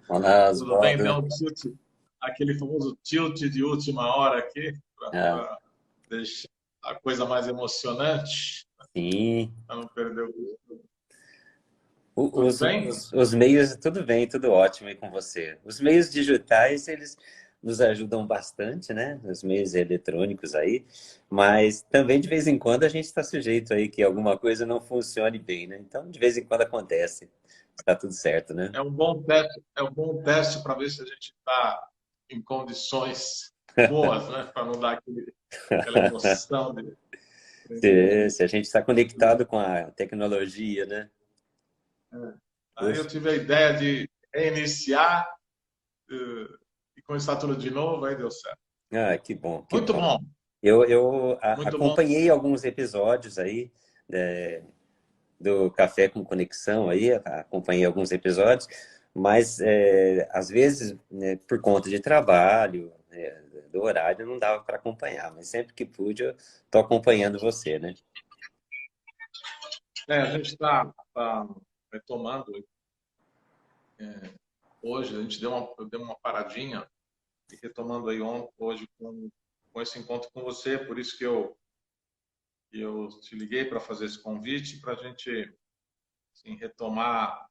Olá, Tudo bem? Deu Oswaldo. um tilt, aquele famoso tilt de última hora aqui, Ah, para deixar a coisa mais emocionante, sim. para não perder o costume. O- Tudo Os, bem? os, os meios, tudo bem, tudo ótimo aí com você. Os meios digitais, eles nos ajudam bastante, né? Os meios eletrônicos aí, mas também de vez em quando a gente está sujeito aí que alguma coisa não funcione bem, né? Então, de vez em quando acontece. Está tudo certo, né? É um bom teste para ver se a gente está em condições boas, né? Para não dar aquela emoção de primeiro. Se a gente está conectado com a tecnologia, né? Aí Puxa. eu tive a ideia de reiniciar e começar tudo de novo, aí deu certo. Ah, que bom, que Muito bom. bom, Eu muito bom. acompanhei alguns episódios aí, do Café com Conexão aí, acompanhei alguns episódios, mas às vezes, né, por conta de trabalho, do horário, não dava para acompanhar, mas sempre que pude eu estou acompanhando você, né? A gente está retomando. Hoje a gente deu uma paradinha e retomando aí hoje com esse encontro com você, por isso que eu te liguei para fazer esse convite para a gente assim, retomar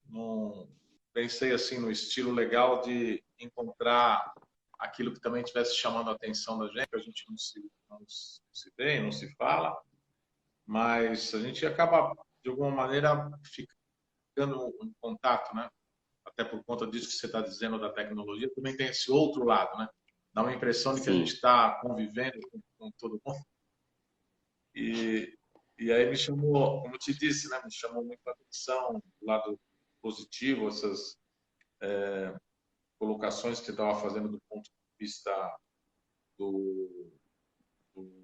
num, pensei assim no estilo legal de encontrar aquilo que também estivesse chamando a atenção da gente, que a gente não se vê, não se fala, mas a gente acaba de alguma maneira ficando em contato, né? Até por conta disso que você está dizendo da tecnologia, também tem esse outro lado, né? Dá uma impressão de que a gente Sim. está convivendo com todo mundo. E, e aí me chamou, como eu te disse, né? Me chamou muito a atenção o lado positivo, essas colocações que você estava fazendo do ponto de vista do.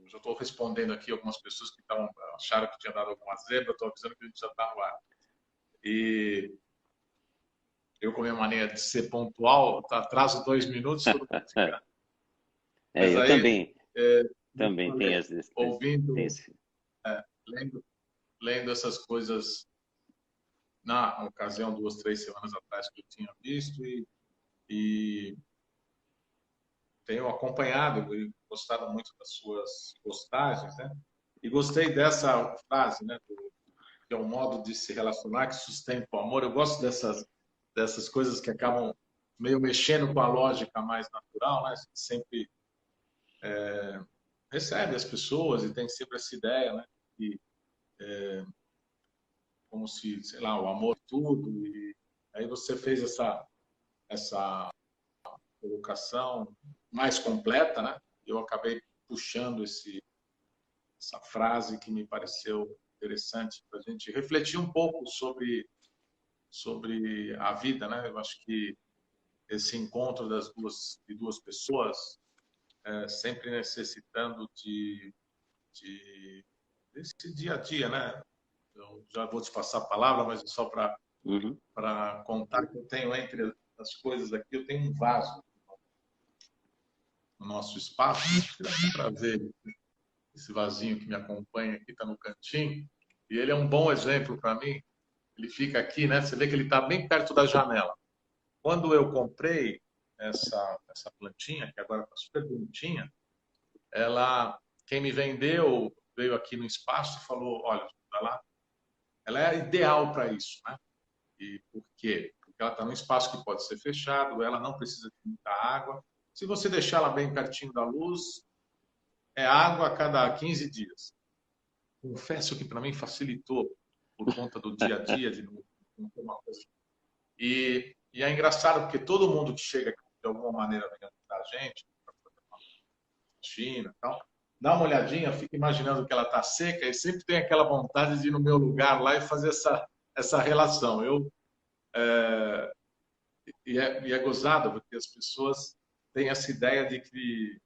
Já estou respondendo aqui algumas pessoas que acharam que tinha dado alguma zebra, estou avisando que a gente já está no ar. E eu, com a minha maneira de ser pontual, atraso 2 minutos, todo mundo fica. Mas Eu aí, também, como eu também tenho falei, tenho ouvindo, esse. lendo, lendo essas coisas na ocasião, 2, 3 semanas atrás que eu tinha visto e tenho acompanhado e gostado muito das suas postagens, né? E gostei dessa frase, né? Que é um modo de se relacionar que sustenta o amor. Eu gosto dessas coisas que acabam meio mexendo com a lógica mais natural, né? A gente sempre recebe as pessoas e tem sempre essa ideia, né? E como se, sei lá, o amor é tudo. E aí você fez essa colocação mais completa, né? Eu acabei puxando essa frase que me pareceu interessante para a gente refletir um pouco sobre a vida, né? Eu acho que esse encontro de duas pessoas, sempre necessitando de desse dia a dia, né? Eu já vou te passar a palavra, mas só Uhum. para contar que eu tenho entre as coisas aqui, eu tenho um vaso no nosso espaço, para ver esse vasinho que me acompanha aqui, está no cantinho, e ele é um bom exemplo para mim. Ele fica aqui, né? Você vê que ele está bem perto da janela. Quando eu comprei essa plantinha, que agora está super bonitinha, quem me vendeu veio aqui no espaço e falou, olha, tá lá, ela é ideal para isso, né? E por quê? Porque ela está num espaço que pode ser fechado, ela não precisa de muita água. Se você deixar ela bem pertinho da luz, é água a cada 15 dias. Confesso que para mim facilitou por conta do dia a dia, de não ter uma coisa. E é engraçado porque todo mundo que chega aqui, de alguma maneira vem ajudar a gente, para fazer uma China e tal, dá uma olhadinha, fica imaginando que ela está seca e sempre tem aquela vontade de ir no meu lugar lá e fazer essa relação. E é gozado porque as pessoas têm essa ideia de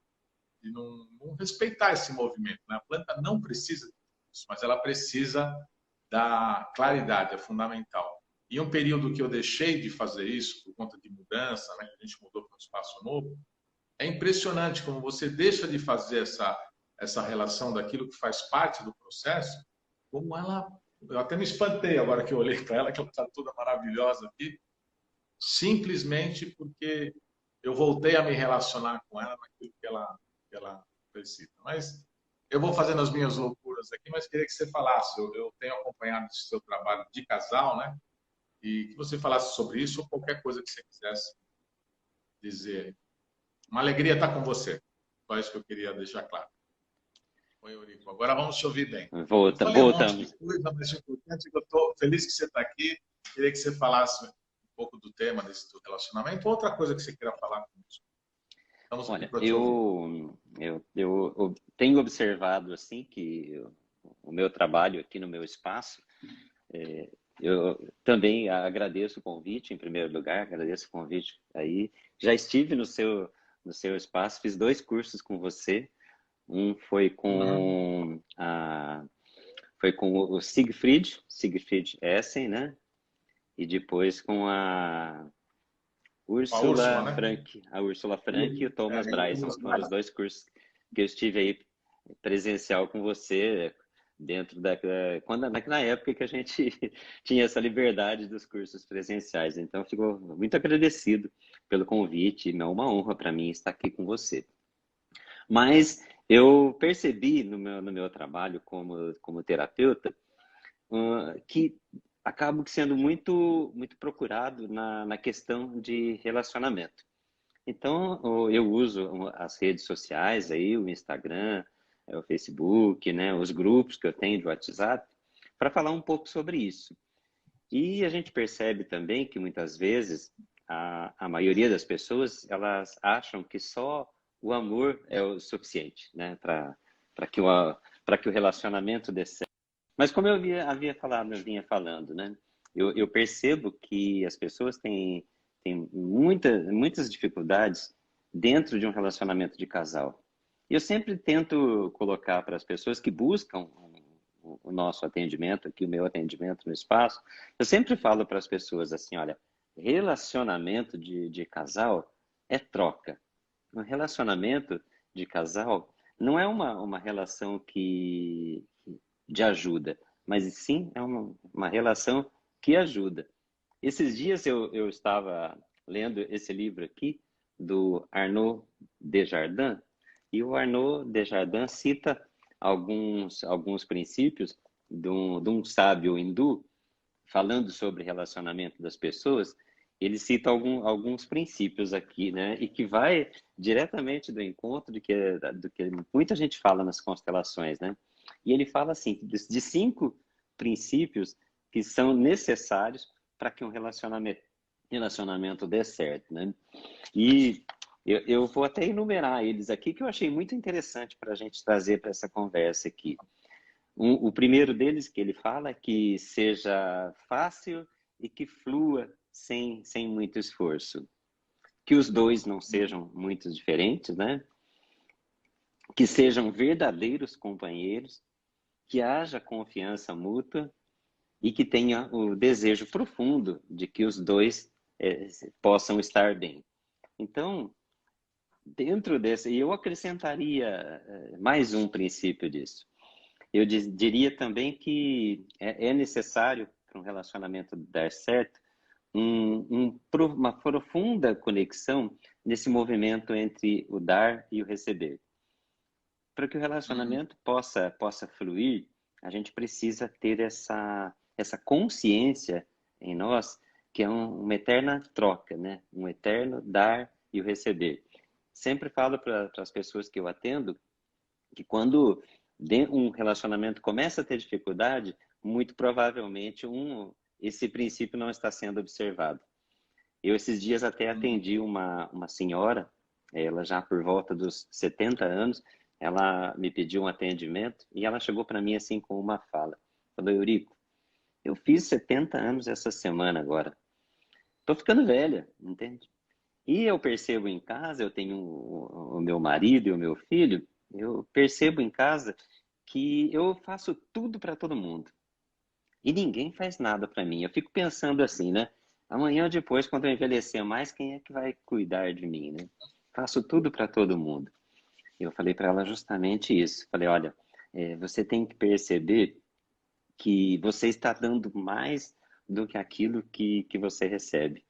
não respeitar esse movimento, né? A planta não precisa disso, mas ela precisa da claridade, é fundamental. E um período que eu deixei de fazer isso por conta de mudança, né, que a gente mudou para um espaço novo, é impressionante como você deixa de fazer essa relação daquilo que faz parte do processo, como ela. Eu até me espantei agora que eu olhei para ela, que ela está toda maravilhosa aqui, simplesmente porque eu voltei a me relacionar com ela naquilo que ela precisa. Mas eu vou fazendo as minhas loucuras aqui, mas queria que você falasse. Eu tenho acompanhado esse seu trabalho de casal, né? E que você falasse sobre isso ou qualquer coisa que você quisesse dizer. Uma alegria estar com você. Só isso que eu queria deixar claro. Oi, Eurico. Agora vamos te ouvir bem. Eu falei um monte de Voltamos. coisa, mas o importante é que eu estou feliz que você está aqui. Queria que você falasse um pouco do tema desse teu relacionamento. Outra coisa que você queira falar conosco. Estamos aqui Olha, para te ouvir. eu tenho observado assim que o meu trabalho aqui no meu espaço, eu também agradeço o convite, em primeiro lugar, agradeço o convite aí. Já estive no seu espaço, fiz 2 cursos com você. Um foi com o Siegfried Essen, né? E depois com Com a Úrsula, né? A Úrsula Frank e o Thomas Bryson. Foram os 2 cursos que eu estive aí presencial com você dentro quando na época que a gente tinha essa liberdade dos cursos presenciais. Então, fico muito agradecido pelo convite. É uma honra para mim estar aqui com você. Mas eu percebi no meu trabalho como terapeuta que acabo sendo muito procurado na questão de relacionamento. Então, eu uso as redes sociais aí, o Instagram, o Facebook, né, os grupos que eu tenho de WhatsApp, para falar um pouco sobre isso. E a gente percebe também que muitas vezes a maioria das pessoas elas acham que só o amor é o suficiente, né, para que o relacionamento dê certo. Mas como eu vinha falando, né, eu percebo que as pessoas têm muitas dificuldades dentro de um relacionamento de casal. E eu sempre tento colocar para as pessoas que buscam o nosso atendimento, aqui o meu atendimento no espaço, eu sempre falo para as pessoas assim, olha, relacionamento de casal é troca. Um relacionamento de casal não é uma relação de ajuda, mas sim é uma relação que ajuda. Esses dias eu estava lendo esse livro aqui, do Arnaud Desjardins, e o Arnaud Desjardins cita alguns princípios de um sábio hindu, falando sobre relacionamento das pessoas. Ele cita alguns princípios aqui, né? E que vai diretamente do encontro do que muita gente fala nas constelações, né? E ele fala assim, de 5 princípios que são necessários para que um relacionamento dê certo, né? E eu vou até enumerar eles aqui, que eu achei muito interessante para a gente trazer para essa conversa aqui. O primeiro deles que ele fala é que seja fácil e que flua sem muito esforço. Que os dois não sejam muito diferentes, né? Que sejam verdadeiros companheiros, que haja confiança mútua e que tenha o desejo profundo de que os dois possam estar bem. Então, dentro desse, e eu acrescentaria mais um princípio disso. Eu diria também que é necessário para um relacionamento dar certo uma profunda conexão nesse movimento entre o dar e o receber. Para que o relacionamento possa fluir, a gente precisa ter essa consciência em nós que é uma eterna troca, né? Um eterno dar e o receber. Sempre falo para as pessoas que eu atendo que quando um relacionamento começa a ter dificuldade, muito provavelmente esse princípio não está sendo observado. Eu esses dias até atendi uma senhora, ela já por volta dos 70 anos, ela me pediu um atendimento e ela chegou para mim assim com uma fala. Falou, Eurico, eu fiz 70 anos essa semana agora. Tô ficando velha, entende? E eu percebo em casa, eu tenho o meu marido e o meu filho, eu percebo em casa que eu faço tudo para todo mundo. E ninguém faz nada para mim. Eu fico pensando assim, né? Amanhã ou depois, quando eu envelhecer mais, quem é que vai cuidar de mim, né? Faço tudo para todo mundo. Eu falei para ela justamente isso. Falei, olha, você tem que perceber que você está dando mais do que aquilo que você recebe.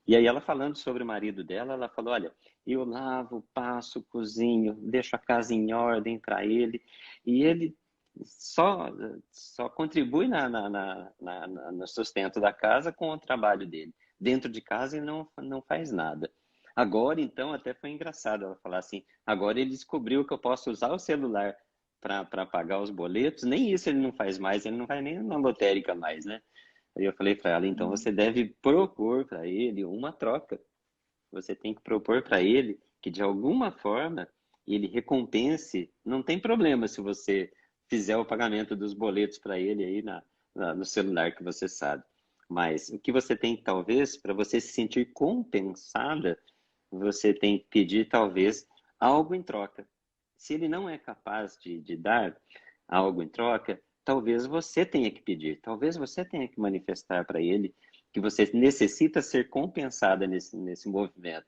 E aí ela falando sobre o marido dela, ela falou, olha, eu lavo, passo, cozinho, deixo a casa em ordem para ele, e ele só, só contribui no sustento da casa com o trabalho dele. Dentro de casa ele não faz nada. Agora, então, até foi engraçado ela falar assim, agora ele descobriu que eu posso usar o celular para pagar os boletos, nem isso ele não faz mais, ele não vai nem na lotérica mais, né? Aí eu falei para ela, então você deve propor para ele uma troca. Você tem que propor para ele que de alguma forma ele recompense. Não tem problema se você fizer o pagamento dos boletos para ele aí no celular que você sabe. Mas o que você tem, talvez, para você se sentir compensada, você tem que pedir, talvez, algo em troca. Se ele não é capaz de dar algo em troca, talvez você tenha que pedir, talvez você tenha que manifestar para ele que você necessita ser compensada nesse movimento.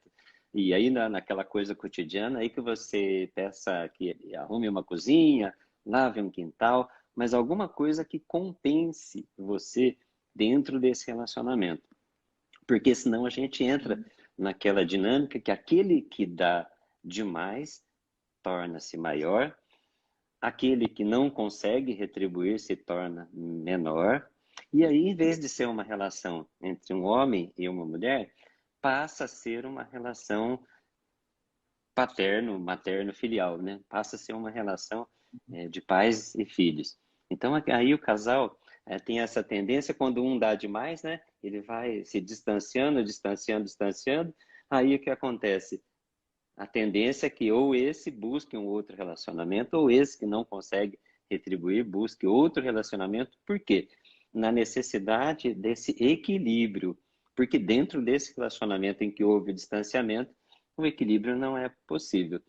E aí, naquela coisa cotidiana, aí que você peça que ele arrume uma cozinha, lave um quintal, mas alguma coisa que compense você dentro desse relacionamento. Porque senão a gente entra naquela dinâmica que aquele que dá demais torna-se maior, aquele que não consegue retribuir se torna menor, e aí, em vez de ser uma relação entre um homem e uma mulher, passa a ser uma relação paterno, materno, filial, né? Passa a ser uma relação de pais e filhos. Então, aí o casal tem essa tendência, quando um dá demais, né? Ele vai se distanciando, distanciando, distanciando. Aí o que acontece? A tendência é que ou esse busque um outro relacionamento, ou esse que não consegue retribuir busque outro relacionamento. Por quê? Na necessidade desse equilíbrio. Porque dentro desse relacionamento em que houve distanciamento, o equilíbrio não é possível.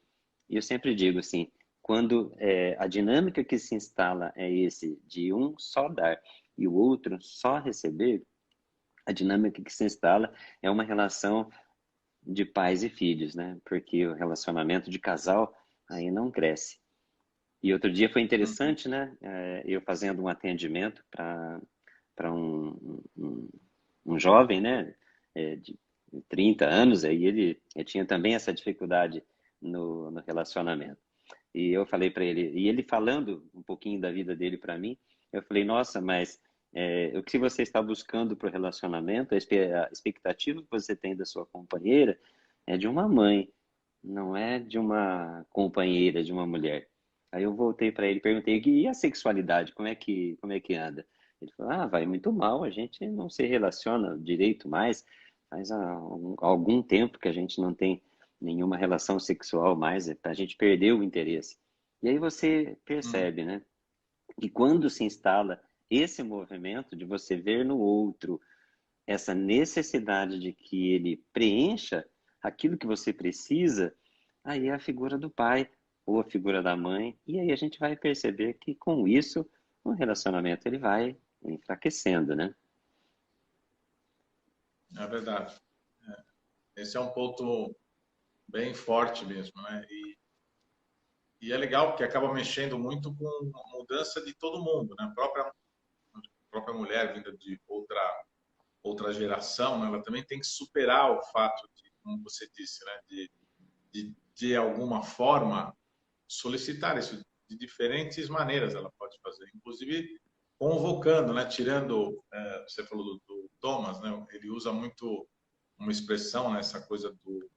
E eu sempre digo assim, quando a dinâmica que se instala é esse de um só dar e o outro só receber, a dinâmica que se instala é uma relação de pais e filhos, né? Porque o relacionamento de casal aí não cresce. E outro dia foi Uhum. interessante, né? Eu fazendo um atendimento para um jovem, né? De 30 anos, aí ele tinha também essa dificuldade no relacionamento. E eu falei para ele, e ele falando um pouquinho da vida dele para mim, eu falei, nossa, mas o que você está buscando para o relacionamento, a expectativa que você tem da sua companheira é de uma mãe, não é de uma companheira, de uma mulher. Aí eu voltei para ele e perguntei, e a sexualidade, como é que anda? Ele falou, vai muito mal, a gente não se relaciona direito mais, faz algum tempo que a gente não tem nenhuma relação sexual mais, a gente perdeu o interesse. E aí você Uhum. percebe, né, que quando se instala esse movimento de você ver no outro essa necessidade de que ele preencha aquilo que você precisa, aí é a figura do pai ou a figura da mãe, e aí a gente vai perceber que com isso o relacionamento ele vai enfraquecendo, né? É verdade. Esse é um ponto bem forte mesmo, né? E é legal porque acaba mexendo muito com a mudança de todo mundo, né? A própria mulher vinda de outra geração, né? Ela também tem que superar o fato de, como você disse, né? De alguma forma solicitar isso de diferentes maneiras. Ela pode fazer, inclusive convocando, né? Tirando, você falou do Thomas, né? Ele usa muito uma expressão, né? Essa coisa do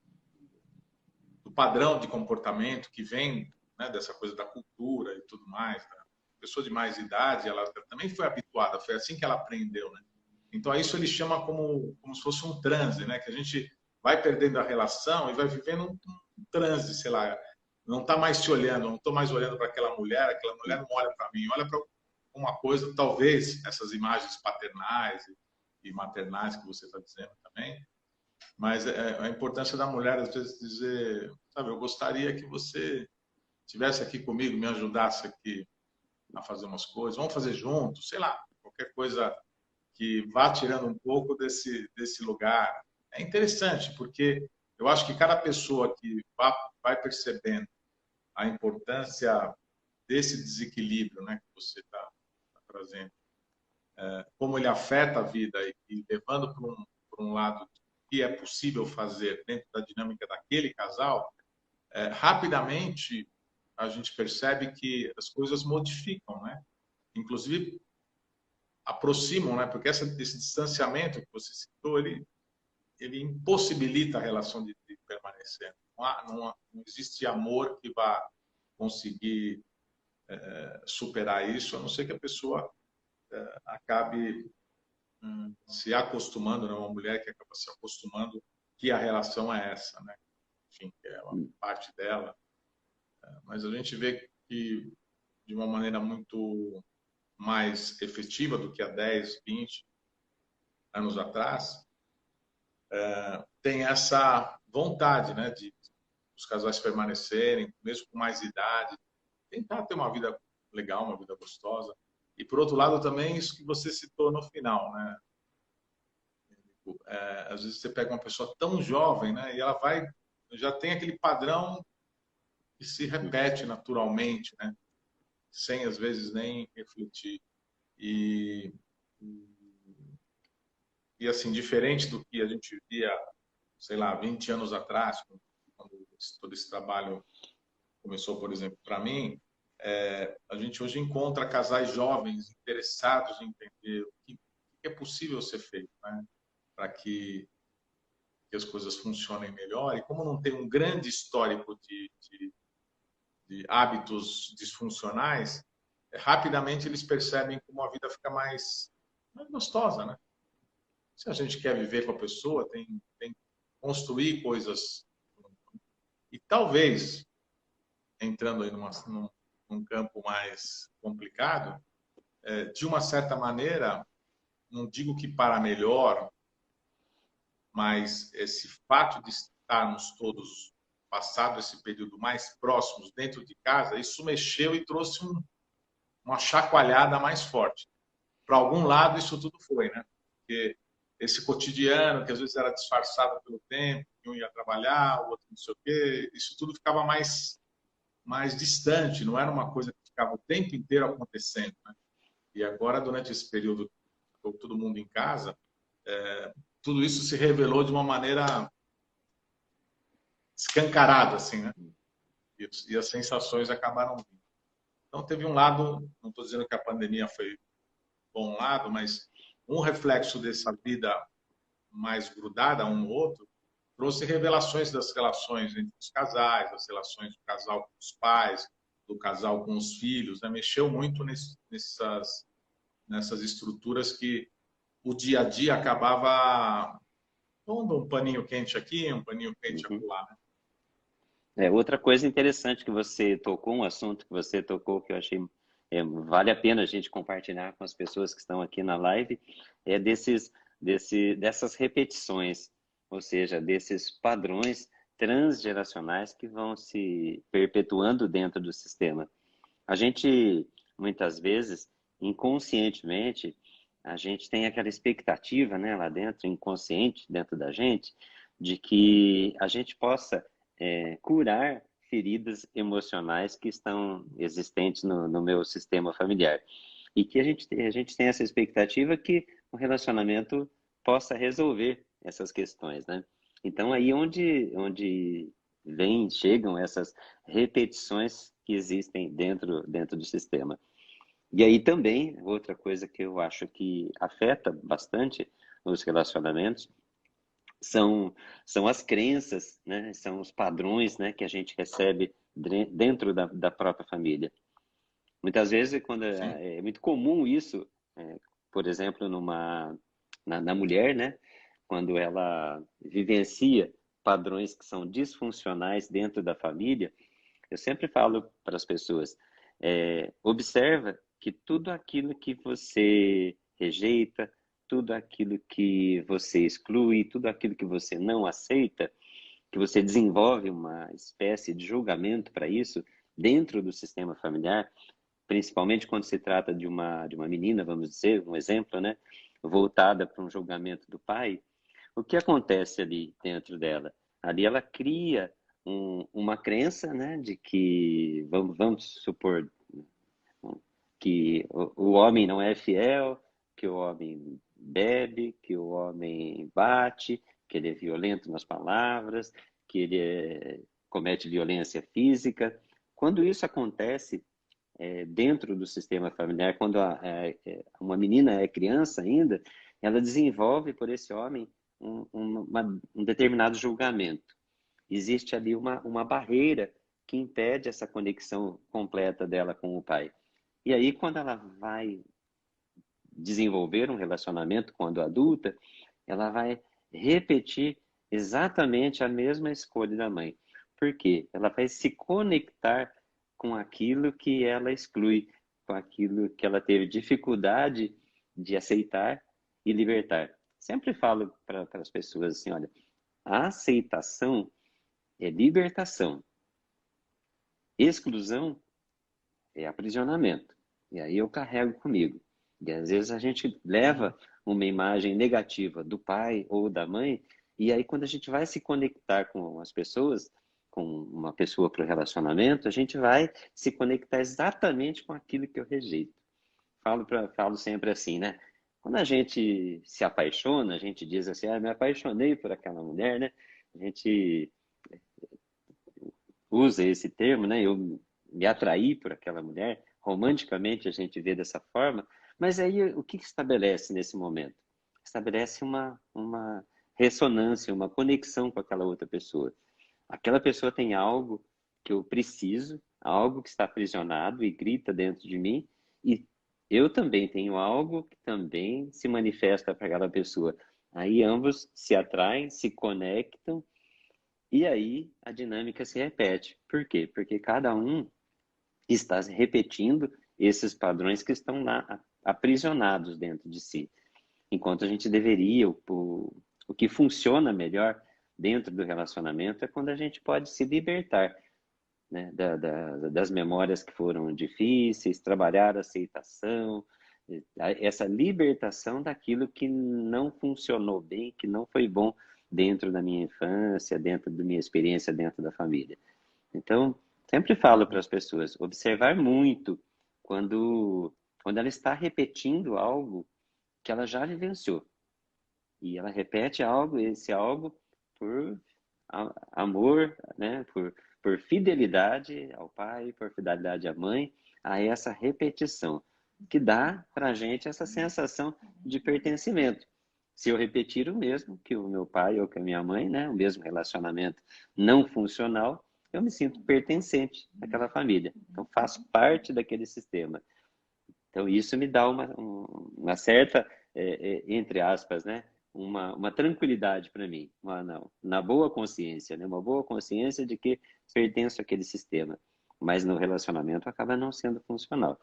padrão de comportamento que vem, né, dessa coisa da cultura e tudo mais. Né? A pessoa de mais idade, ela também foi habituada, foi assim que ela aprendeu, né? Então, isso ele chama como se fosse um transe, né? Que a gente vai perdendo a relação e vai vivendo um transe, sei lá. Não está mais se olhando, não estou mais olhando para aquela mulher não olha para mim, olha para uma coisa, talvez essas imagens paternais e maternais que você está dizendo também, mas a importância da mulher, às vezes, dizer, sabe, eu gostaria que você estivesse aqui comigo, me ajudasse aqui a fazer umas coisas, vamos fazer juntos, sei lá, qualquer coisa que vá tirando um pouco desse lugar. É interessante, porque eu acho que cada pessoa que vai percebendo a importância desse desequilíbrio, né, que você está trazendo, como ele afeta a vida e levando para um lado que é possível fazer dentro da dinâmica daquele casal, rapidamente a gente percebe que as coisas modificam, né? Inclusive aproximam, né? Porque esse distanciamento que você citou, ele impossibilita a relação de permanecer. Não existe amor que vá conseguir superar isso, a não ser que a pessoa acabe se acostumando, né? Uma mulher que acaba se acostumando que a relação é essa, né? Enfim, que é uma parte dela. Mas a gente vê que, de uma maneira muito mais efetiva do que há 10, 20 anos atrás, tem essa vontade, né, de os casais permanecerem, mesmo com mais idade, tentar ter uma vida legal, uma vida gostosa. E, por outro lado, também isso que você citou no final, né? Às vezes você pega uma pessoa tão jovem, né, e ela já tem aquele padrão que se repete naturalmente, né, sem, às vezes, nem refletir. E, assim, diferente do que a gente via, sei lá, 20 anos atrás, quando todo esse trabalho começou, por exemplo, para mim, a gente hoje encontra casais jovens interessados em entender o que é possível ser feito, né, para que as coisas funcionem melhor. E como não tem um grande histórico de hábitos disfuncionais, rapidamente eles percebem como a vida fica mais gostosa, né? Se a gente quer viver com a pessoa, tem que construir coisas. E talvez, entrando aí num campo mais complicado, de uma certa maneira, não digo que para melhor, mas esse fato de estarmos todos passado esse período mais próximos dentro de casa, isso mexeu e trouxe uma chacoalhada mais forte. Para algum lado isso tudo foi, né? Porque esse cotidiano que às vezes era disfarçado pelo tempo, que um ia trabalhar, o outro não sei o quê, isso tudo ficava mais distante, não era uma coisa que ficava o tempo inteiro acontecendo, né? E agora, durante esse período, com todo mundo em casa, tudo isso se revelou de uma maneira escancarada, assim, né? E as sensações acabaram vindo. Então, teve um lado, não estou dizendo que a pandemia foi bom lado, mas um reflexo dessa vida mais grudada um no outro trouxe revelações das relações entre os casais, das relações do casal com os pais, do casal com os filhos, né? Mexeu muito nessas estruturas que o dia a dia acabava pondo um paninho quente aqui, um paninho quente Uhum. acolá, né? Outra coisa interessante que você tocou, um assunto que você tocou que eu achei vale a pena a gente compartilhar com as pessoas que estão aqui na live, é dessas repetições, ou seja, desses padrões transgeracionais que vão se perpetuando dentro do sistema. A gente, muitas vezes, inconscientemente, a gente tem aquela expectativa, né, lá dentro, inconsciente, dentro da gente, de que a gente possa curar feridas emocionais que estão existentes no meu sistema familiar. E que a gente tem essa expectativa que o relacionamento possa resolver essas questões, né? Então, aí onde chegam essas repetições que existem dentro do sistema. E aí também, outra coisa que eu acho que afeta bastante os relacionamentos são as crenças, né? São os padrões, né, que a gente recebe dentro da própria família. Muitas vezes, quando Sim. é muito comum isso, por exemplo, na mulher, né? Quando ela vivencia padrões que são disfuncionais dentro da família, eu sempre falo para as pessoas, observa que tudo aquilo que você rejeita, tudo aquilo que você exclui, tudo aquilo que você não aceita, que você desenvolve uma espécie de julgamento para isso dentro do sistema familiar, principalmente quando se trata de uma menina, vamos dizer, um exemplo, né? Voltada para um julgamento do pai, o que acontece ali dentro dela? Ali ela cria uma crença, né, de que, vamos supor, que o homem não é fiel, que o homem bebe, que o homem bate, que ele é violento nas palavras, que ele comete violência física. Quando isso acontece dentro do sistema familiar, quando uma menina é criança ainda, ela desenvolve por esse homem um determinado julgamento. Existe ali uma barreira que impede essa conexão completa dela com o pai. E aí, quando ela vai desenvolver um relacionamento quando adulta, ela vai repetir exatamente a mesma escolha da mãe. Por quê? Ela vai se conectar com aquilo que ela exclui, com aquilo que ela teve dificuldade de aceitar e libertar. Sempre falo para as pessoas assim, olha, a aceitação é libertação. Exclusão é aprisionamento. E aí eu carrego comigo. E às vezes a gente leva uma imagem negativa do pai ou da mãe, e aí quando a gente vai se conectar com as pessoas, com uma pessoa para o relacionamento, a gente vai se conectar exatamente com aquilo que eu rejeito. Falo sempre assim, né? Quando a gente se apaixona, a gente diz assim, me apaixonei por aquela mulher, né? A gente usa esse termo, né? Eu me atraí por aquela mulher, romanticamente a gente vê dessa forma, mas aí o que estabelece nesse momento? Estabelece uma ressonância, uma conexão com aquela outra pessoa. Aquela pessoa tem algo que eu preciso, algo que está aprisionado e grita dentro de mim, e eu também tenho algo que também se manifesta para aquela pessoa. Aí ambos se atraem, se conectam, e aí a dinâmica se repete. Por quê? Porque cada um está repetindo esses padrões que estão lá aprisionados dentro de si. Enquanto a gente deveria, o que funciona melhor dentro do relacionamento é quando a gente pode se libertar, né, das memórias que foram difíceis, trabalhar a aceitação, essa libertação daquilo que não funcionou bem, que não foi bom dentro da minha infância, dentro da minha experiência dentro da família. Então, sempre falo para as pessoas, observar muito quando ela está repetindo algo que ela já vivenciou. E ela repete algo, esse algo, por amor, né? Por fidelidade ao pai, por fidelidade à mãe, a essa repetição, que dá para a gente essa sensação de pertencimento. Se eu repetir o mesmo que o meu pai ou que a minha mãe, né? O mesmo relacionamento não funcional, eu me sinto pertencente àquela família. Então, faço parte daquele sistema. Então, isso me dá uma certa, entre aspas, né? Uma tranquilidade para mim, não, na boa consciência, né? Uma boa consciência de que pertenço àquele sistema. Mas no relacionamento acaba não sendo funcional.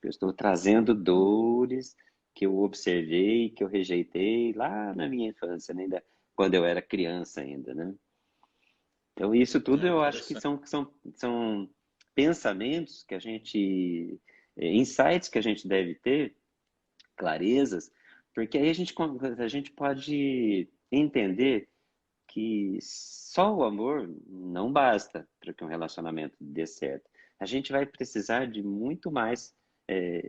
Eu estou trazendo dores que eu observei, que eu rejeitei lá na minha infância, né? Ainda, quando eu era criança ainda, né? Então, isso tudo É eu acho que interessante. são pensamentos que a gente, insights que a gente deve ter, clarezas, porque aí a gente pode entender que só o amor não basta para que um relacionamento dê certo. A gente vai precisar de muito mais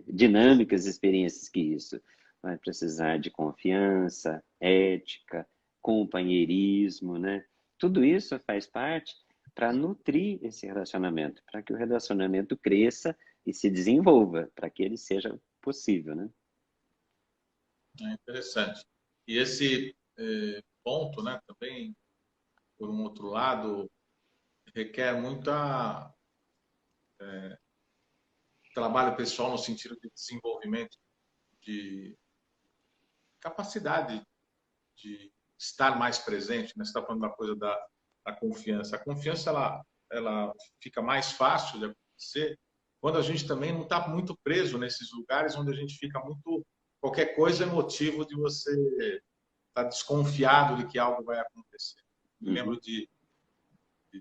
dinâmicas, experiências que isso. Vai precisar de confiança, ética, companheirismo, né? Tudo isso faz parte para nutrir esse relacionamento, para que o relacionamento cresça e se desenvolva, para que ele seja possível, né? É interessante. E esse ponto, né, também, por um outro lado, requer muita trabalho pessoal no sentido de desenvolvimento de capacidade de estar mais presente, né? Você está falando da coisa da confiança. A confiança, ela fica mais fácil de acontecer quando a gente também não está muito preso nesses lugares onde a gente fica muito... Qualquer coisa é motivo de você estar desconfiado de que algo vai acontecer. Me Uhum. lembro de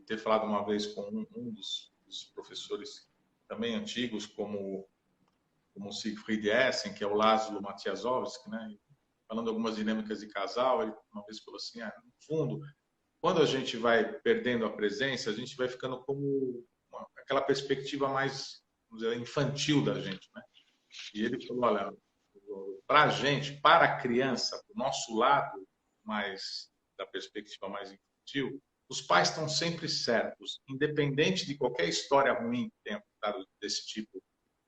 ter falado uma vez com um dos professores também antigos, como o Siegfried Essen, que é o Laszlo Matiasovski, né? Falando algumas dinâmicas de casal, ele uma vez falou assim, no fundo, quando a gente vai perdendo a presença, a gente vai ficando como aquela perspectiva mais, vamos dizer, infantil da gente, né? E ele falou, olha, para a gente, para a criança, do nosso lado mais da perspectiva mais infantil, os pais estão sempre certos, independente de qualquer história ruim que tenha contado desse tipo,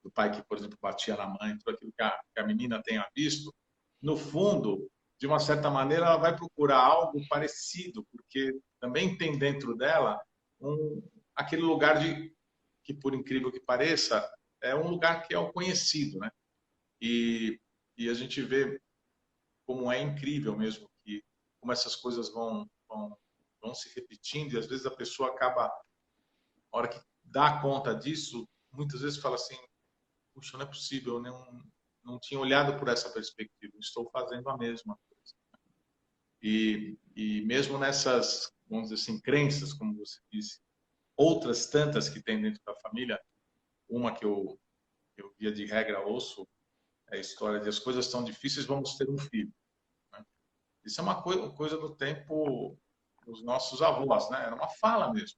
do pai que, por exemplo, batia na mãe, tudo aquilo que a menina tenha visto, no fundo, de uma certa maneira, ela vai procurar algo parecido, porque também tem dentro dela aquele lugar que, por incrível que pareça, é um lugar que é o conhecido, né? E a gente vê como é incrível mesmo, como essas coisas vão se repetindo, e às vezes a pessoa acaba, na hora que dá conta disso, muitas vezes fala assim, puxa, não é possível, eu não tinha olhado por essa perspectiva, estou fazendo a mesma coisa. E mesmo nessas, vamos dizer assim, crenças, como você disse, outras tantas que tem dentro da família, uma que eu via de regra ouço, é a história de as coisas estão difíceis, vamos ter um filho. Né? Isso é uma coisa do tempo dos nossos avós, né? Era uma fala mesmo.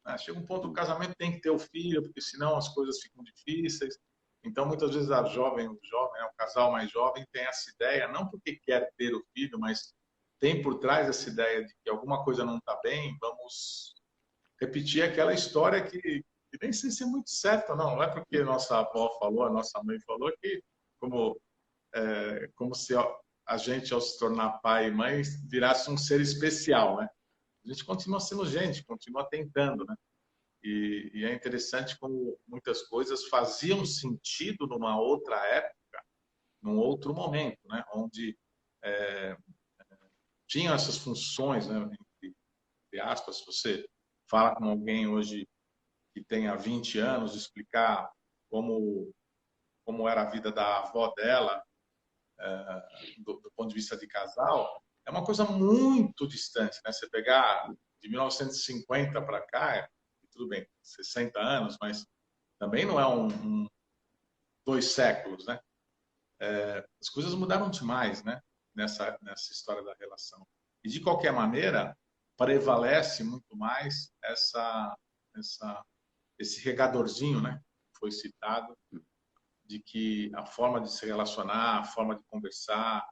Né? Chega um ponto do casamento tem que ter o filho, porque senão as coisas ficam difíceis. Então, muitas vezes o jovem, né, o casal mais jovem tem essa ideia, não porque quer ter o filho, mas tem por trás essa ideia de que alguma coisa não está bem, vamos repetir aquela história que nem sei se é muito certa, não é porque nossa avó falou, a nossa mãe falou, que como se a gente, ao se tornar pai e mãe, virasse um ser especial, né? A gente continua sendo gente, continua tentando, né? E é interessante como muitas coisas faziam sentido numa outra época, num outro momento, né? Onde tinham essas funções, né? Entre aspas, se você fala com alguém hoje que tenha 20 anos, explicar como era a vida da avó dela, do ponto de vista de casal, é uma coisa muito distante, né? Você pegar de 1950 para cá, tudo bem, 60 anos, mas também não é 2 séculos, né? As coisas mudaram demais, né? Nessa história da relação. E de qualquer maneira, prevalece muito mais esse regadorzinho, né? Que foi citado, de que a forma de se relacionar, a forma de conversar,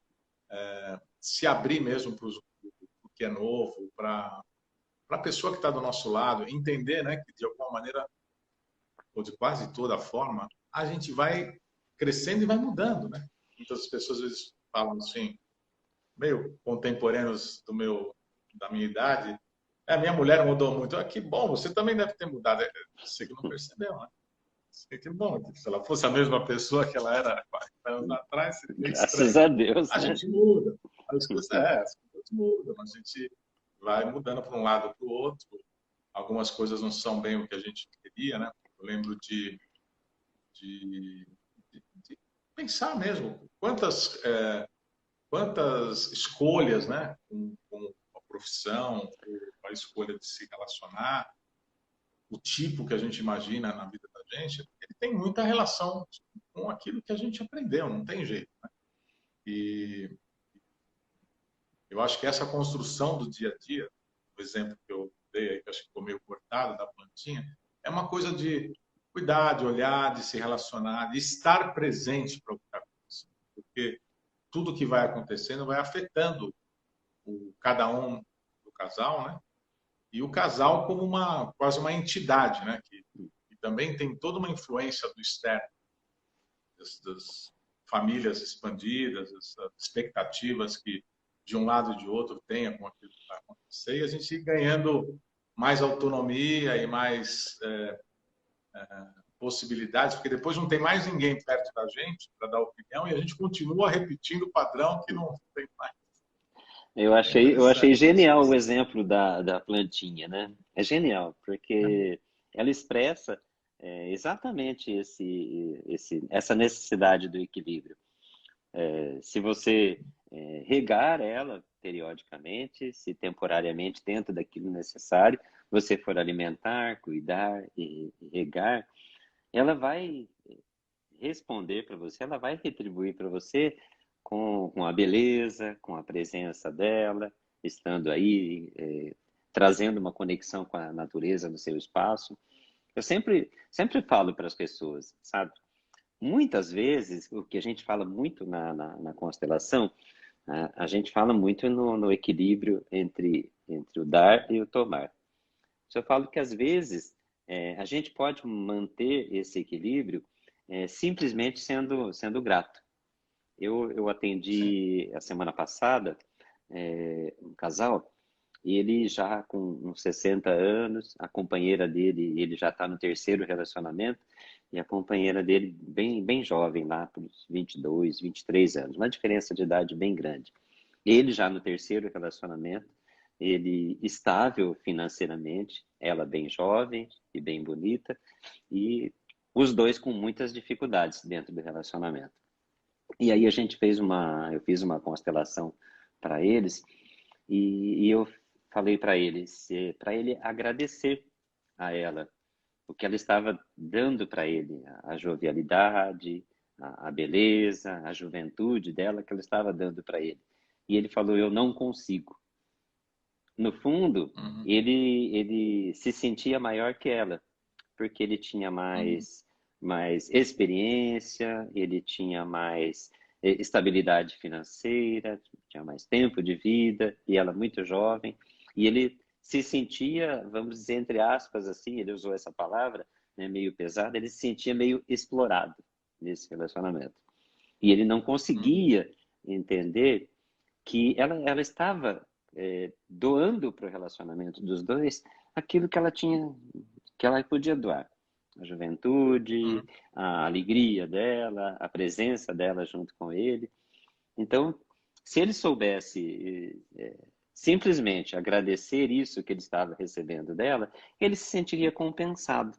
se abrir mesmo para o que é novo, para a pessoa que está do nosso lado, entender, né, que de alguma maneira, ou de quase toda forma, a gente vai crescendo e vai mudando, né? Muitas pessoas às vezes falam assim, meio contemporâneos da minha idade, a minha mulher mudou muito. Ah, que bom, você também deve ter mudado. Você que não percebeu, né? Que bom, se ela fosse a mesma pessoa que ela era 40 anos atrás, seria Graças estranho. a Deus, A né? gente muda, as coisas mudam, a gente vai mudando para um lado para o outro. Algumas coisas não são bem o que a gente queria, né? Eu lembro de, de pensar mesmo quantas escolhas, né? Com a profissão, a escolha de se relacionar, o tipo que a gente imagina na vida da gente, ele tem muita relação com aquilo que a gente aprendeu, não tem jeito. Né? E eu acho que essa construção do dia a dia, o exemplo que eu dei aí, que acho que ficou meio cortado, da plantinha, é uma coisa de cuidar, de olhar, de se relacionar, de estar presente para o que está acontecendo. Porque tudo que vai acontecendo vai afetando cada um do casal, né? E o casal como quase uma entidade, né? Que também tem toda uma influência do externo, das famílias expandidas, as expectativas que de um lado e de outro tenha com aquilo que vai acontecer, e a gente ir ganhando mais autonomia e mais possibilidades, porque depois não tem mais ninguém perto da gente para dar opinião e a gente continua repetindo o padrão que não tem mais. É Eu achei interessante genial o isso. exemplo da plantinha, né? É genial, porque ela expressa exatamente essa necessidade do equilíbrio. Se você regar ela periodicamente, se temporariamente dentro daquilo necessário, você for alimentar, cuidar e regar, ela vai responder para você, ela vai retribuir para você com a beleza, com a presença dela, estando aí, trazendo uma conexão com a natureza no seu espaço. Eu sempre falo para as pessoas, sabe? Muitas vezes, o que a gente fala muito na constelação, A gente fala muito no equilíbrio entre o dar e o tomar. Eu falo que, às vezes, a gente pode manter esse equilíbrio simplesmente sendo grato. Eu Sim. atendi a semana passada um casal, e ele já com uns 60 anos, a companheira dele, ele já está no terceiro relacionamento, e a companheira dele bem jovem, lá pelos 22, 23 anos, uma diferença de idade bem grande. Ele já no terceiro relacionamento, ele estável financeiramente, ela bem jovem e bem bonita, e os dois com muitas dificuldades dentro do relacionamento. E aí eu fiz uma constelação para eles, e eu falei para ele agradecer a ela o que ela estava dando para ele, a jovialidade, a beleza, a juventude dela que ela estava dando para ele. E ele falou: eu não consigo. No fundo, Uhum, ele se sentia maior que ela, porque ele tinha uhum, mais experiência, ele tinha mais estabilidade financeira, tinha mais tempo de vida, e ela muito jovem, e ele se sentia, vamos dizer, entre aspas, assim, ele usou essa palavra, né, meio pesada, ele se sentia meio explorado nesse relacionamento. E ele não uhum, conseguia entender que ela estava doando para o relacionamento dos dois aquilo que ela tinha, que ela podia doar. A juventude, uhum. a alegria dela, a presença dela junto com ele. Então, se ele soubesse simplesmente agradecer isso que ele estava recebendo dela, ele se sentiria compensado.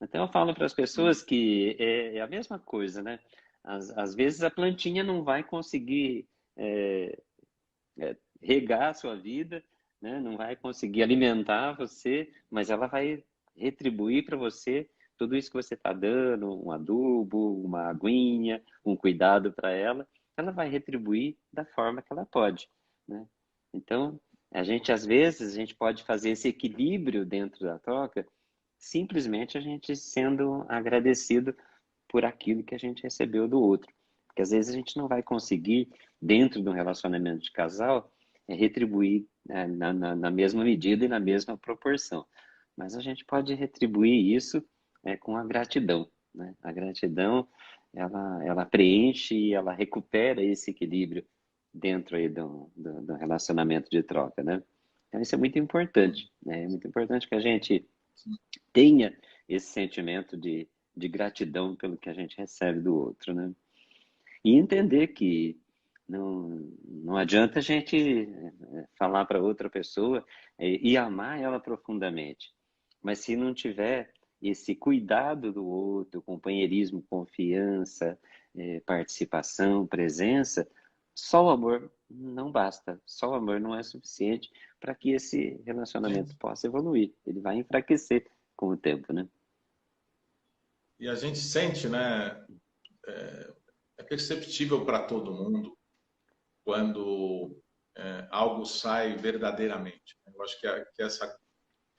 Então, eu falo para as pessoas que é a mesma coisa, né? Às vezes a plantinha não vai conseguir é, regar a sua vida, né? Não vai conseguir alimentar você, mas ela vai retribuir para você tudo isso que você está dando, um adubo, uma aguinha, um cuidado para ela vai retribuir da forma que ela pode, né? Então, às vezes, a gente pode fazer esse equilíbrio dentro da troca, simplesmente a gente sendo agradecido por aquilo que a gente recebeu do outro. Porque às vezes a gente não vai conseguir, dentro de um relacionamento de casal, retribuir na mesma medida e na mesma proporção. Mas a gente pode retribuir isso com a gratidão, né? A gratidão, ela preenche e ela recupera esse equilíbrio dentro aí do relacionamento de troca, né? Então isso é muito Uhum. importante, né? É muito importante que a gente Sim. tenha esse sentimento de gratidão pelo que a gente recebe do outro, né? E entender que não adianta a gente falar para outra pessoa e amar ela profundamente, mas se não tiver esse cuidado do outro, companheirismo, confiança, participação, presença, só o amor não basta, só o amor não é suficiente para que esse Sim. relacionamento possa evoluir. Ele vai enfraquecer com o tempo, né? E a gente sente, né? É perceptível para todo mundo quando algo sai verdadeiramente. Eu acho que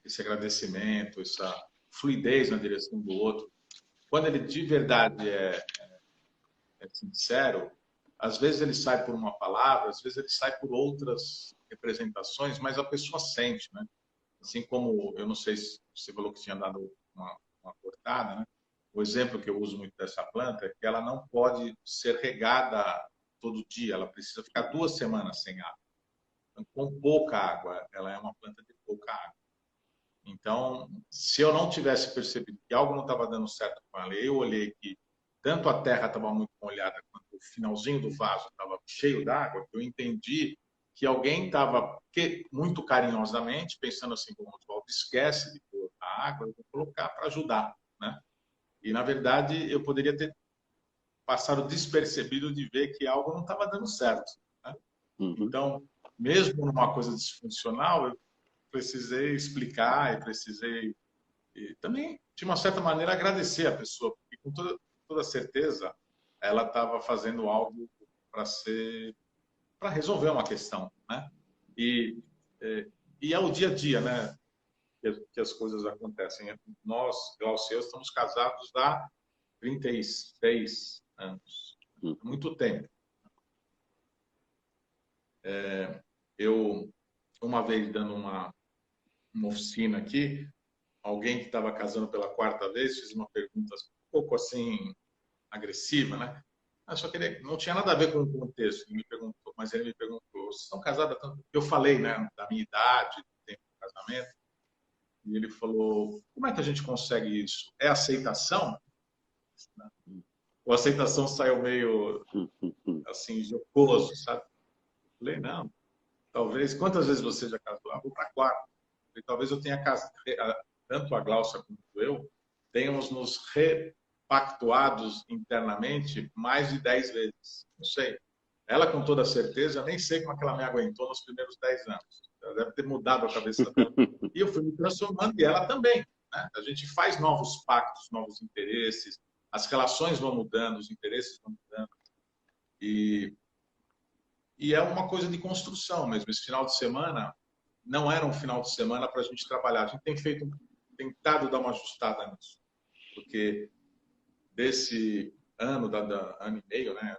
esse agradecimento, essa fluidez na direção do outro, quando ele de verdade é sincero, às vezes ele sai por uma palavra, às vezes ele sai por outras representações, mas a pessoa sente, né? Assim como, eu não sei se você falou que tinha dado uma cortada, né? O exemplo que eu uso muito dessa planta é que ela não pode ser regada todo dia, ela precisa ficar 2 semanas sem água. Então, com pouca água, ela é uma planta de pouca água. Então, se eu não tivesse percebido que algo não estava dando certo com ela, eu olhei que tanto a terra estava muito molhada quanto o finalzinho do vaso estava cheio d'água, eu entendi que alguém estava muito carinhosamente pensando assim, como Oswaldo, esquece de pôr a água, eu vou colocar para ajudar, né? E na verdade eu poderia ter passado despercebido de ver que algo não estava dando certo, né? Uhum. Então, mesmo numa coisa disfuncional, eu precisei explicar e precisei e também, de uma certa maneira, agradecer a pessoa, porque com toda certeza ela estava fazendo algo para para resolver uma questão, né? E, e é o dia a dia, né? Que as coisas acontecem. Nós, Glaucio, estamos casados há 36 anos. Uhum. Muito tempo. Eu, uma vez dando uma oficina aqui, alguém que estava casando pela quarta vez fez uma pergunta um pouco assim agressiva, né? Eu só queria, não tinha nada a ver com o contexto. Ele me perguntou, mas ele me perguntou: vocês estão casados há tanto? Eu falei, né, da minha idade, do tempo do casamento, e ele falou: como é que a gente consegue isso? É aceitação? Ou a aceitação saiu meio assim jocoso, sabe? Eu falei: não. Talvez, quantas vezes você já casou? Vou para quatro. E talvez eu tenha casado, tanto a Glaucia quanto eu, tenhamos nos repactuados internamente mais de 10 vezes. Não sei. Ela, com toda certeza, eu nem sei como é que ela me aguentou nos primeiros 10 anos. Ela deve ter mudado a cabeça dela. E eu fui me transformando, e ela também. Né? A gente faz novos pactos, novos interesses, as relações vão mudando, os interesses vão mudando. E é uma coisa de construção mesmo. Esse final de semana não era um final de semana para a gente trabalhar. A gente tem tentado dar uma ajustada nisso, porque desse ano, ano e meio, né,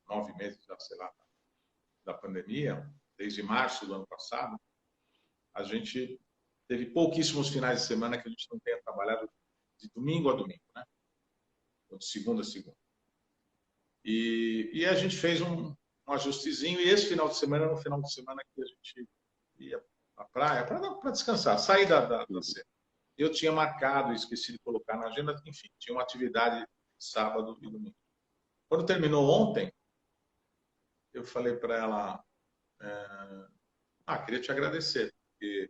9 meses, já, sei lá, da pandemia, desde março do ano passado, a gente teve pouquíssimos finais de semana que a gente não tenha trabalhado de domingo a domingo, né, ou de segunda a segunda. E a gente fez um ajustezinho, e esse final de semana era um final de semana que a gente ia à praia para descansar, sair da cena. Eu tinha marcado, esqueci de colocar na agenda, enfim, tinha uma atividade sábado e domingo. Quando terminou ontem, eu falei para ela, queria te agradecer, porque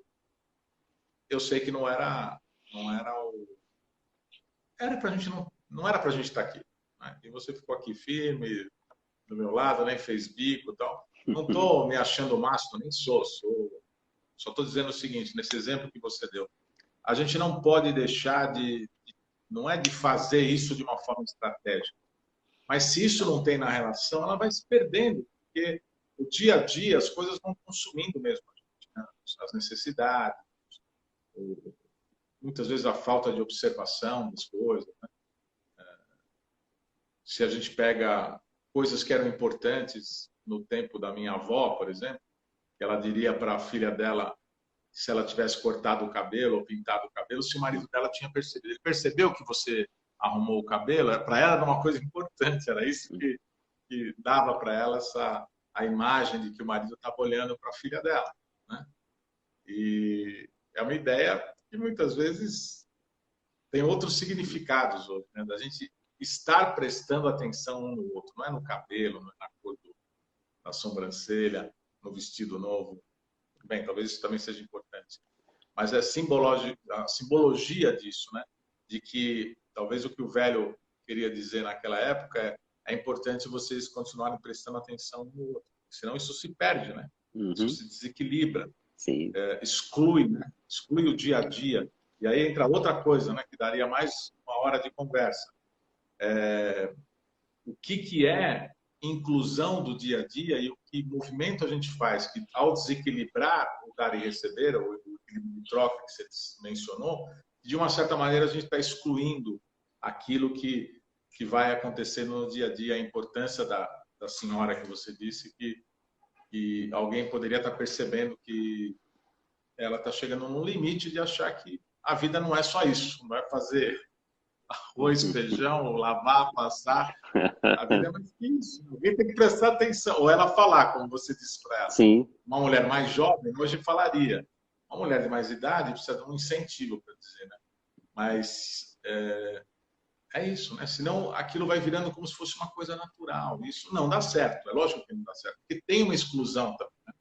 eu sei que não era para a gente não era para a gente estar aqui, né? E você ficou aqui firme do meu lado, nem fez bico e tal. Não estou me achando o máximo, nem sou. Só estou dizendo o seguinte, nesse exemplo que você deu, a gente não pode deixar não é de fazer isso de uma forma estratégica, mas se isso não tem na relação, ela vai se perdendo, porque o dia a dia as coisas vão consumindo mesmo a gente, né? As necessidades, muitas vezes a falta de observação das coisas, né? Se a gente pega coisas que eram importantes no tempo da minha avó, por exemplo, que ela diria para a filha dela se ela tivesse cortado o cabelo ou pintado o cabelo, se o marido dela tinha percebido. Ele percebeu que você arrumou o cabelo? Para ela era uma coisa importante, era isso que dava para ela a imagem de que o marido estava olhando para a filha dela, né? E é uma ideia que muitas vezes tem outros significados hoje, né? Da gente estar prestando atenção um no outro, não é no cabelo, não é na cor da sobrancelha, no vestido novo. Bem, talvez isso também seja importante. Mas é a simbologia disso, né? De que talvez o que o velho queria dizer naquela época é importante vocês continuarem prestando atenção no outro, senão isso se perde, né? Isso se desequilibra, Sim. Exclui, né? Exclui o dia a dia. E aí entra outra coisa, né? Que daria mais uma hora de conversa. O que é inclusão do dia a dia e o que movimento a gente faz que, ao desequilibrar o dar e receber, ou o equilíbrio de troca que você mencionou, de uma certa maneira a gente está excluindo aquilo que vai acontecer no dia a dia, a importância da senhora que você disse, que alguém poderia estar percebendo que ela está chegando no limite de achar que a vida não é só isso, não é fazer arroz, feijão, lavar, passar. A vida é mais que isso. Alguém tem que prestar atenção. Ou ela falar, como você disse para ela. Sim. Uma mulher mais jovem hoje falaria. Uma mulher de mais idade precisa de um incentivo para dizer, né? Mas é isso, né? Senão aquilo vai virando como se fosse uma coisa natural. Isso não dá certo. É lógico que não dá certo. Porque tem uma exclusão também, né?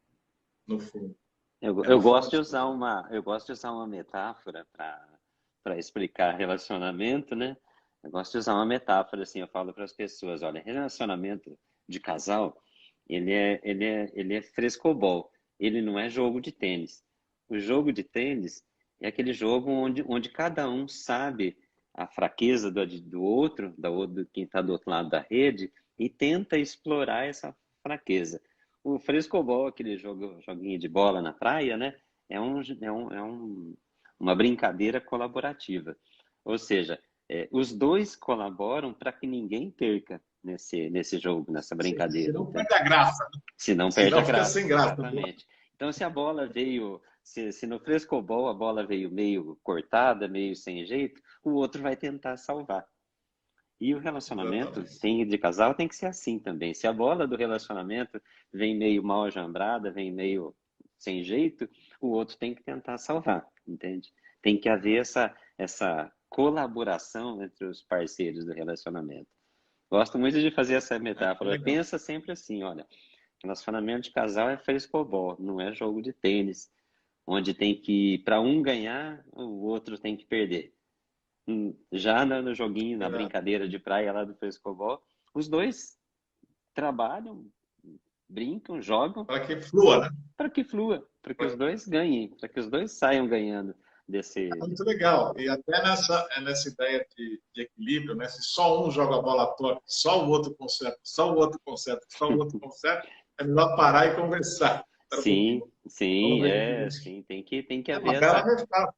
No fundo. Eu gosto de usar uma metáfora para explicar relacionamento, né? Eu gosto de usar uma metáfora assim, eu falo para as pessoas, olha, relacionamento de casal, ele é frescobol, ele não é jogo de tênis. O jogo de tênis é aquele jogo onde cada um sabe a fraqueza do outro, do quem está do outro lado da rede, e tenta explorar essa fraqueza. O frescobol, aquele joguinho de bola na praia, né? Uma brincadeira colaborativa. Ou seja, os dois colaboram para que ninguém perca, nesse jogo, nessa Se brincadeira. não Então, perde a graça, né? se não perde Senão a fica graça, sem graça. exatamente. Então, se a bola veio, se no frescobol a bola veio meio cortada, meio sem jeito, o outro vai tentar salvar. E o relacionamento Exatamente. de casal tem que ser assim também. Se a bola do relacionamento vem meio mal ajambrada, vem meio sem jeito, o outro tem que tentar salvar, entende? Tem que haver essa colaboração entre os parceiros do relacionamento. Gosto muito de fazer essa metáfora. Legal. Pensa sempre assim, olha, relacionamento de casal é frescobol, não é jogo de tênis, onde tem que, para um ganhar, o outro tem que perder. Já no joguinho, na Verdade. brincadeira de praia lá do frescobol, os dois trabalham, brincam, jogam Para que flua, né? para que flua, para que os dois ganhem, para que os dois saiam ganhando desse. Muito legal. E até nessa ideia de equilíbrio, né? Se só um joga a bola torta, só o outro conserta, só o outro conserta, só o outro conserta, é melhor parar e conversar. Espera um pouquinho. Sim, sim, Vamos ver isso. sim, tem que É haver uma bela metáfora.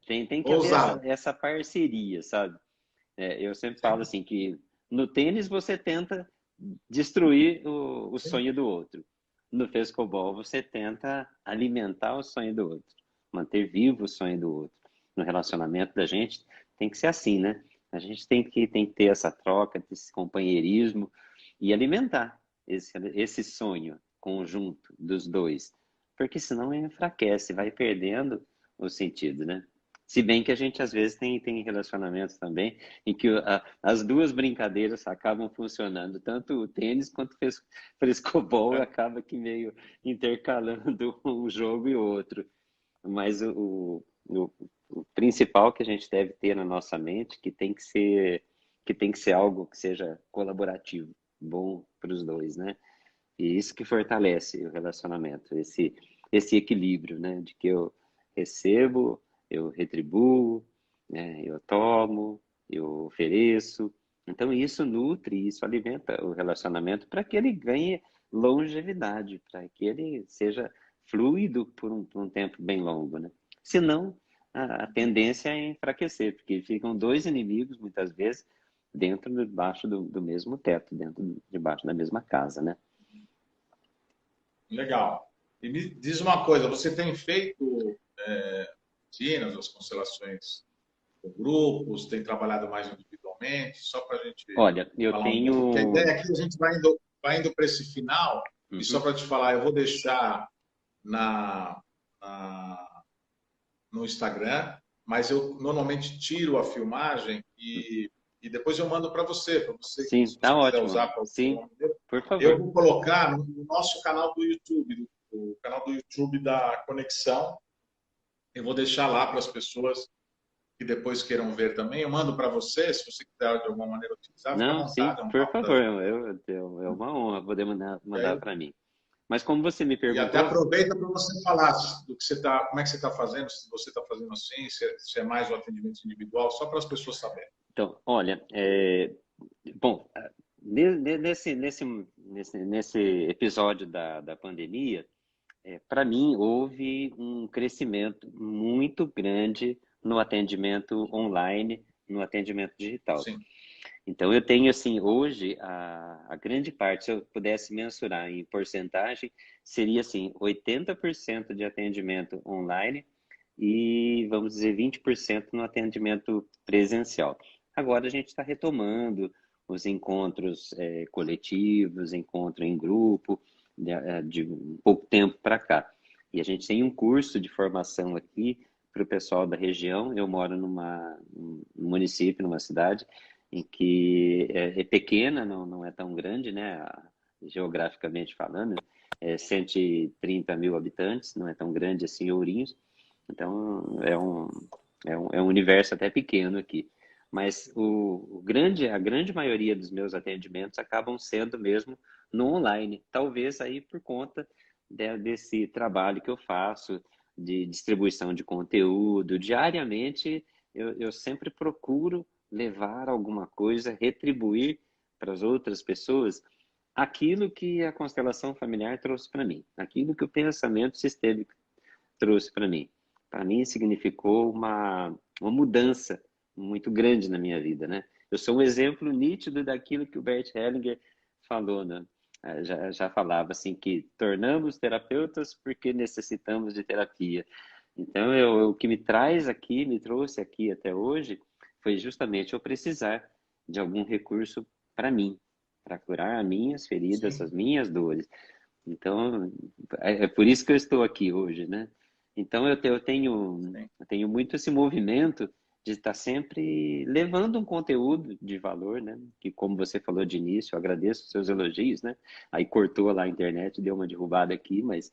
tem que haver Ousado. essa parceria, sabe? Eu sempre falo assim que no tênis você tenta destruir o sonho do outro. No frescobol você tenta alimentar o sonho do outro, manter vivo o sonho do outro. No relacionamento da gente tem que ser assim, né? A gente tem que ter essa troca, esse companheirismo e alimentar esse sonho conjunto dos dois, porque senão enfraquece, vai perdendo o sentido, né? Se bem que a gente às vezes tem relacionamentos também em que as duas brincadeiras acabam funcionando, tanto o tênis quanto o frescobol acaba que meio intercalando um jogo e outro. Mas o principal que a gente deve ter na nossa mente que tem que ser algo que seja colaborativo, bom para os dois, né? E isso que fortalece o relacionamento, esse equilíbrio, né? De que eu recebo, eu retribuo, né? Eu tomo, eu ofereço. Então isso nutre, isso alimenta o relacionamento para que ele ganhe longevidade, para que ele seja fluido por um tempo bem longo, né? Senão, a tendência é enfraquecer, porque ficam dois inimigos, muitas vezes, debaixo do mesmo teto, debaixo da mesma casa, né? Legal. E me diz uma coisa, você tem feito rotinas, as constelações por grupos, tem trabalhado mais individualmente, só para a gente Olha, eu falar um pouco, porque a tenho. ideia é que a gente vai indo para esse final, e só Uhum, para te falar, eu vou deixar na, na- no Instagram, mas eu normalmente tiro a filmagem e depois eu mando para você, sim, se tá você quiser ótimo. usar para Sim, alguma maneira. por Eu favor. vou colocar no nosso canal do YouTube, o canal do YouTube da Conexão, eu vou deixar lá para as pessoas que depois queiram ver também. Eu mando para você, se você quiser de alguma maneira utilizar, fica à Não, sim, vontade, é um por papo da favor. gente. É uma honra poder E, mandar aí, para mim. Mas como você me e até perguntou, aproveita para você falar do que você tá, como é que você está fazendo, se você está fazendo assim, se é mais o atendimento individual, só para as pessoas saberem. então, olha, bom, nesse episódio da pandemia, para mim houve um crescimento muito grande no atendimento online, no atendimento digital. Sim, Então, eu tenho, assim, hoje, a grande parte, se eu pudesse mensurar em porcentagem, seria, assim, 80% de atendimento online e, vamos dizer, 20% no atendimento presencial. Agora, a gente está retomando os encontros coletivos, encontro em grupo, de um pouco tempo para cá. E a gente tem um curso de formação aqui para o pessoal da região. Eu moro num município, numa cidade, em que é pequena, não é tão grande, né, geograficamente falando, 130 mil habitantes, não é tão grande assim, Ourinhos, então é um universo até pequeno aqui. Mas a grande maioria dos meus atendimentos acabam sendo mesmo no online, talvez aí por conta desse trabalho que eu faço de distribuição de conteúdo. Diariamente eu sempre procuro levar alguma coisa, retribuir para as outras pessoas aquilo que a constelação familiar trouxe para mim, aquilo que o pensamento sistêmico trouxe para mim. Para mim significou uma mudança muito grande na minha vida, né? Eu sou um exemplo nítido daquilo que o Bert Hellinger falou, né? Já falava assim que tornamos terapeutas porque necessitamos de terapia. Então, o que me traz aqui, me trouxe aqui até hoje, foi justamente eu precisar de algum recurso para mim, para curar as minhas feridas, Sim, as minhas dores. Então, é por isso que eu estou aqui hoje, né? Então, sim. eu tenho muito esse movimento de estar sempre levando um conteúdo de valor, né? Que, como você falou de início, eu agradeço os seus elogios, né? Aí cortou lá a internet, deu uma derrubada aqui, mas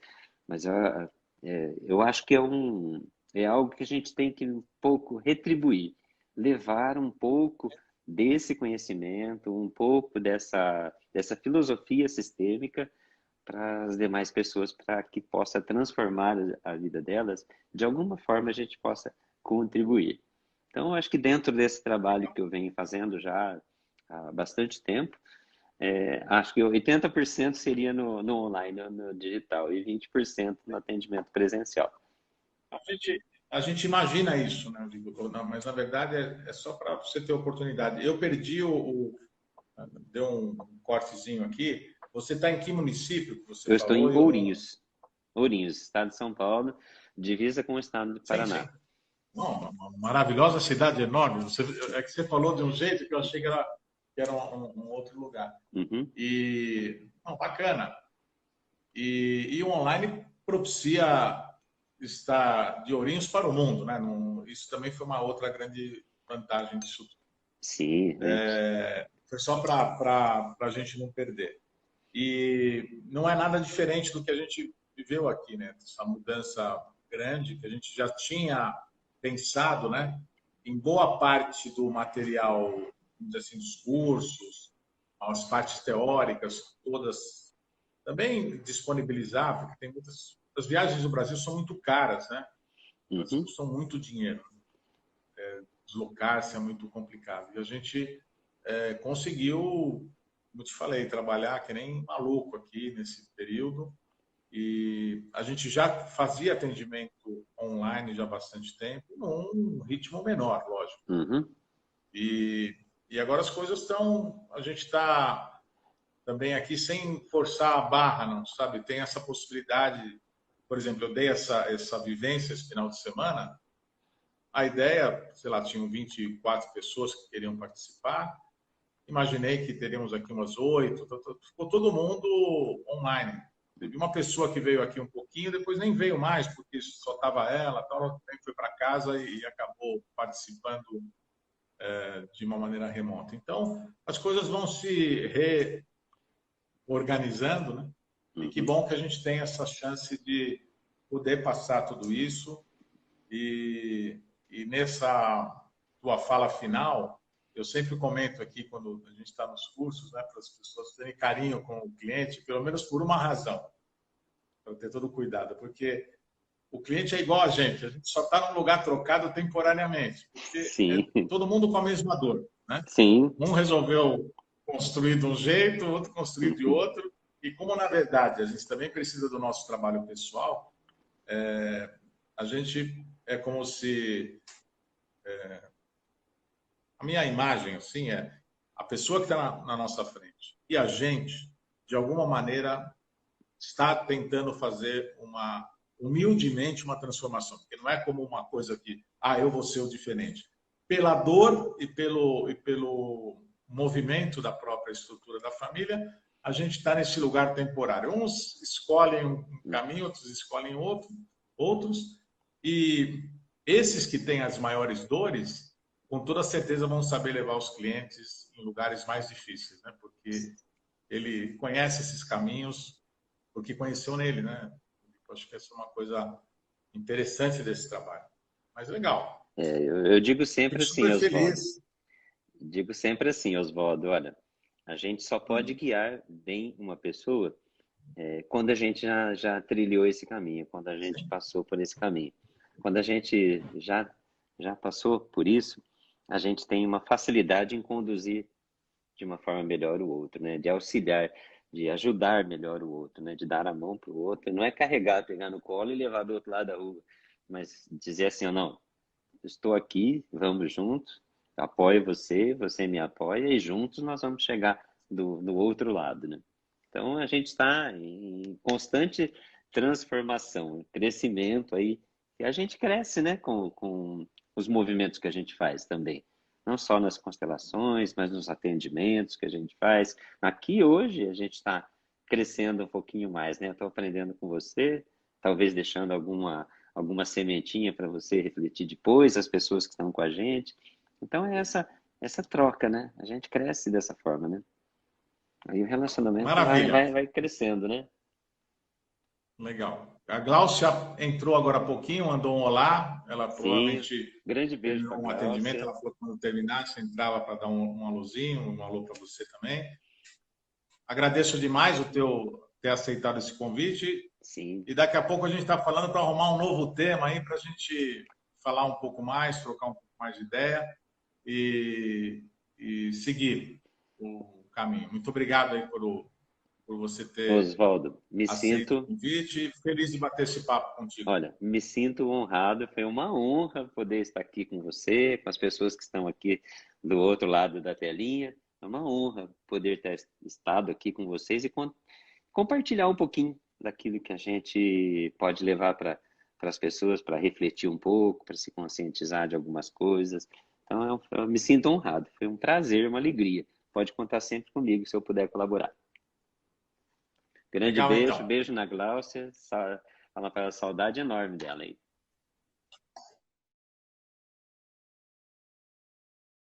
eu acho que é algo que a gente tem que um pouco retribuir, levar um pouco desse conhecimento, um pouco dessa filosofia sistêmica para as demais pessoas, para que possa transformar a vida delas, de alguma forma a gente possa contribuir. Então, acho que dentro desse trabalho que eu venho fazendo já há bastante tempo, acho que 80% seria no online, no digital, e 20% no atendimento presencial. A gente imagina isso, né? Eu digo, não, mas na verdade é só para você ter oportunidade. Eu perdi deu um cortezinho aqui. Você está em que município que você Eu estou em falou? Eu não. Ourinhos, estado de São Paulo, divisa com o estado do Sim, sim. Paraná. Não, uma maravilhosa cidade enorme. É que você falou de um jeito que eu achei que era um outro lugar. Uhum. E não, bacana. E o online propicia estar de Ourinhos para o mundo, né? Isso também foi uma outra grande vantagem disso tudo. Sim, Foi só para a gente não perder. E não é nada diferente do que a gente viveu aqui, né? Essa mudança grande que a gente já tinha pensado, né? Em boa parte do material, vamos dizer assim, dos cursos, as partes teóricas, todas também disponibilizar, porque tem as viagens do Brasil são muito caras, né? Elas uhum. custam muito dinheiro. Deslocar-se é muito complicado. E a gente conseguiu, como te falei, trabalhar que nem maluco aqui nesse período. E a gente já fazia atendimento online já há bastante tempo, num ritmo menor, lógico. Uhum. E agora as coisas estão. A gente está também aqui sem forçar a barra, não sabe? Tem essa possibilidade. Por exemplo, eu dei essa vivência esse final de semana. A ideia, sei lá, tinham 24 pessoas que queriam participar. Imaginei que teríamos aqui umas 8. Ficou todo mundo online. Teve uma pessoa que veio aqui um pouquinho, depois nem veio mais, porque só estava ela, tal, ela foi para casa e acabou participando de uma maneira remota. Então, as coisas vão se reorganizando, né? E que Uhum. bom que a gente tem essa chance de poder passar tudo isso. E nessa tua fala final, eu sempre comento aqui, quando a gente está nos cursos, né, para as pessoas terem carinho com o cliente, pelo menos por uma razão, para ter todo o cuidado, porque o cliente é igual a gente só está num lugar trocado temporariamente, porque é Sim, todo mundo com a mesma dor, né? sim. Um resolveu construir de um jeito, o outro construir de Uhum. outro, e como, na verdade, a gente também precisa do nosso trabalho pessoal, a gente é como se a minha imagem assim a pessoa que está na nossa frente e a gente, de alguma maneira, está tentando fazer humildemente uma transformação, porque não é como uma coisa que, eu vou ser o diferente. Pela dor e pelo movimento da própria estrutura da família, a gente está nesse lugar temporário. Uns escolhem um caminho, outros escolhem outros, e esses que têm as maiores dores, com toda certeza vão saber levar os clientes em lugares mais difíceis, né? Porque ele conhece esses caminhos, porque conheceu nele, né? Eu acho que essa é uma coisa interessante desse trabalho. Mas legal. Eu digo sempre Fico assim, super Oswaldo. feliz. Digo sempre assim, Oswaldo, olha, a gente só pode Hum, guiar bem uma pessoa quando a gente já trilhou esse caminho, quando a gente sim. passou por esse caminho. Quando a gente já passou por isso, a gente tem uma facilidade em conduzir de uma forma melhor o outro, né? De auxiliar, de ajudar melhor o outro, né? De dar a mão para o outro. Não é carregar, pegar no colo e levar do outro lado da rua, mas dizer assim, não, estou aqui, vamos juntos, apoio você, você me apoia e juntos nós vamos chegar do outro lado, né? Então a gente está em constante transformação, crescimento aí, e a gente cresce, né, com os movimentos que a gente faz também. Não só nas constelações, mas nos atendimentos que a gente faz. Aqui hoje a gente está crescendo um pouquinho mais, né? Estou aprendendo com você, talvez deixando alguma sementinha para você refletir depois, as pessoas que estão com a gente. Então é essa troca, né? A gente cresce dessa forma, né? Aí o relacionamento Maravilha. vai crescendo, né? Legal. A Gláucia entrou agora há pouquinho, mandou um olá. Ela Sim, provavelmente grande beijo para terminou um atendimento. Gláucia. Ela falou que quando terminasse, entrava para dar um alôzinho, um alô para você também. Agradeço demais o teu ter aceitado esse convite. Sim, E daqui a pouco a gente está falando para arrumar um novo tema aí para a gente falar um pouco mais, trocar um pouco mais de ideia e seguir o caminho. Muito obrigado aí por você ter Oswaldo, me aceito o sinto, convite e feliz de bater esse papo contigo. olha, me sinto honrado. Foi uma honra poder estar aqui com você, com as pessoas que estão aqui do outro lado da telinha. É uma honra poder ter estado aqui com vocês e compartilhar um pouquinho daquilo que a gente pode levar para as pessoas, para refletir um pouco, para se conscientizar de algumas coisas. Então, eu me sinto honrado. Foi um prazer, uma alegria. Pode contar sempre comigo se eu puder colaborar. Grande Legal, beijo, então. beijo na Gláucia. Fala para ela, saudade enorme dela aí.